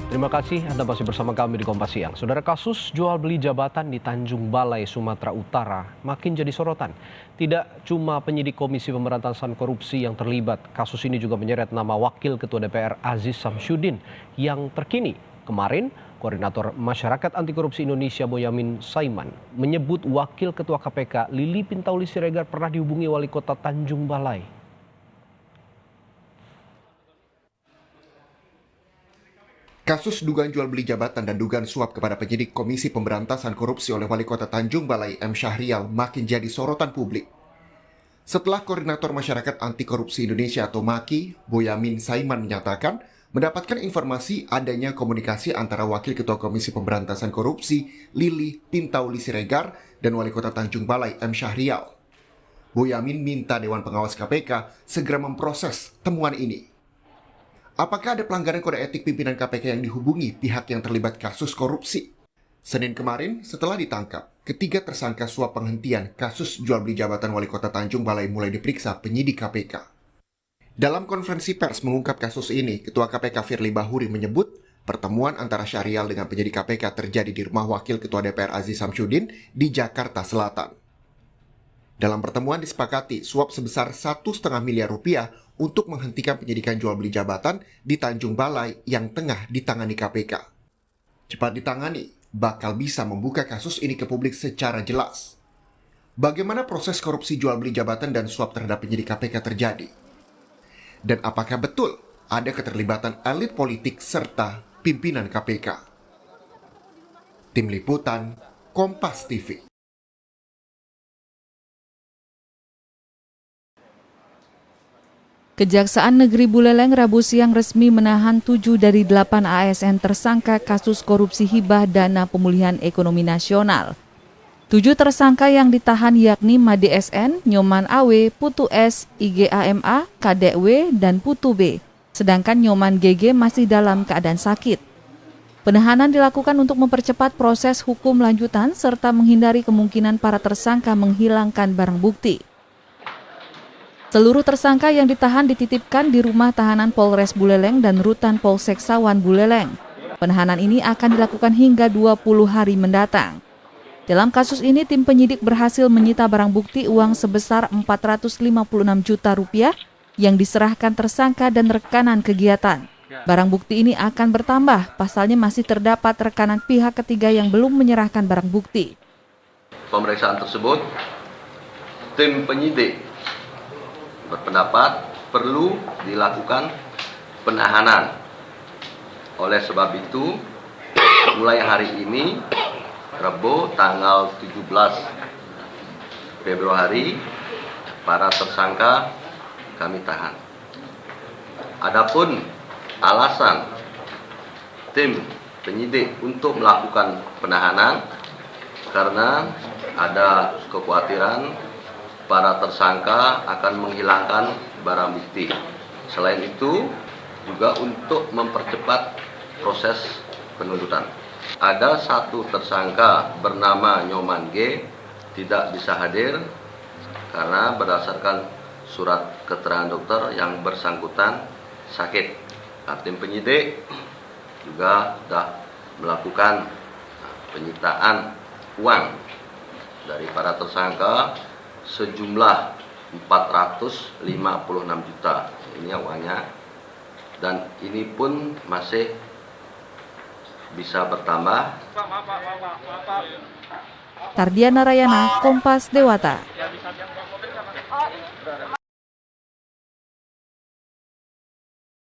Terima kasih Anda masih bersama kami di Kompas Siang. Saudara, kasus jual beli jabatan di Tanjung Balai, Sumatera Utara makin jadi sorotan. Tidak cuma penyidik Komisi Pemberantasan Korupsi yang terlibat, kasus ini juga menyeret nama Wakil Ketua DPR Aziz Samsudin yang terkini. Kemarin, Koordinator Masyarakat Anti Korupsi Indonesia Boyamin Saiman menyebut Wakil Ketua KPK Lili Pintauli Siregar pernah dihubungi Wali Kota Tanjung Balai. Kasus dugaan jual beli jabatan dan dugaan suap kepada penyidik Komisi Pemberantasan Korupsi oleh Wali Kota Tanjung Balai M. Syahrial makin jadi sorotan publik. Setelah Koordinator Masyarakat Anti Korupsi Indonesia atau MAKI, Boyamin Saiman menyatakan mendapatkan informasi adanya komunikasi antara Wakil Ketua Komisi Pemberantasan Korupsi Lili Pintauli Siregar dan Wali Kota Tanjung Balai M. Syahrial. Boyamin minta Dewan Pengawas KPK segera memproses temuan ini. Apakah ada pelanggaran kode etik pimpinan KPK yang dihubungi pihak yang terlibat kasus korupsi? Senin kemarin, setelah ditangkap, ketiga tersangka suap penghentian kasus jual beli jabatan Wali Kota Tanjung Balai mulai diperiksa penyidik KPK. Dalam konferensi pers mengungkap kasus ini, Ketua KPK Firly Bahuri menyebut pertemuan antara Syahrial dengan penyidik KPK terjadi di rumah Wakil Ketua DPR Aziz Samsudin di Jakarta Selatan. Dalam pertemuan disepakati suap sebesar 1,5 miliar rupiah untuk menghentikan penyidikan jual beli jabatan di Tanjung Balai yang tengah ditangani KPK. Cepat ditangani, bakal bisa membuka kasus ini ke publik secara jelas. Bagaimana proses korupsi jual beli jabatan dan suap terhadap penyidik KPK terjadi? Dan apakah betul ada keterlibatan elit politik serta pimpinan KPK? Tim Liputan, Kompas TV. Kejaksaan Negeri Buleleng Rabu siang resmi menahan 7 dari 8 ASN tersangka kasus korupsi hibah dana pemulihan ekonomi nasional. 7 tersangka yang ditahan yakni Made SN, Nyoman AW, Putu S, IGAMA, KDW, dan Putu B. Sedangkan Nyoman GG masih dalam keadaan sakit. Penahanan dilakukan untuk mempercepat proses hukum lanjutan serta menghindari kemungkinan para tersangka menghilangkan barang bukti. Seluruh tersangka yang ditahan dititipkan di rumah tahanan Polres Buleleng dan Rutan Polsek Sawan Buleleng. Penahanan ini akan dilakukan hingga 20 hari mendatang. Dalam kasus ini, tim penyidik berhasil menyita barang bukti uang sebesar 456 juta rupiah yang diserahkan tersangka dan rekanan kegiatan. Barang bukti ini akan bertambah, pasalnya masih terdapat rekanan pihak ketiga yang belum menyerahkan barang bukti. Pemeriksaan tersebut, tim penyidik berpendapat perlu dilakukan penahanan. Oleh sebab itu, mulai hari ini, Rabu tanggal 17 Februari, para tersangka kami tahan. Adapun alasan tim penyidik untuk melakukan penahanan karena ada kekhawatiran para tersangka akan menghilangkan barang bukti. Selain itu, juga untuk mempercepat proses penuntutan. Ada satu tersangka bernama Nyoman G tidak bisa hadir karena berdasarkan surat keterangan dokter yang bersangkutan sakit. Tim penyidik juga sudah melakukan penyitaan uang dari para tersangka sejumlah 456 juta. Ini uangnya. Dan ini pun masih bisa bertambah. Tardiana Rayana, Kompas Dewata.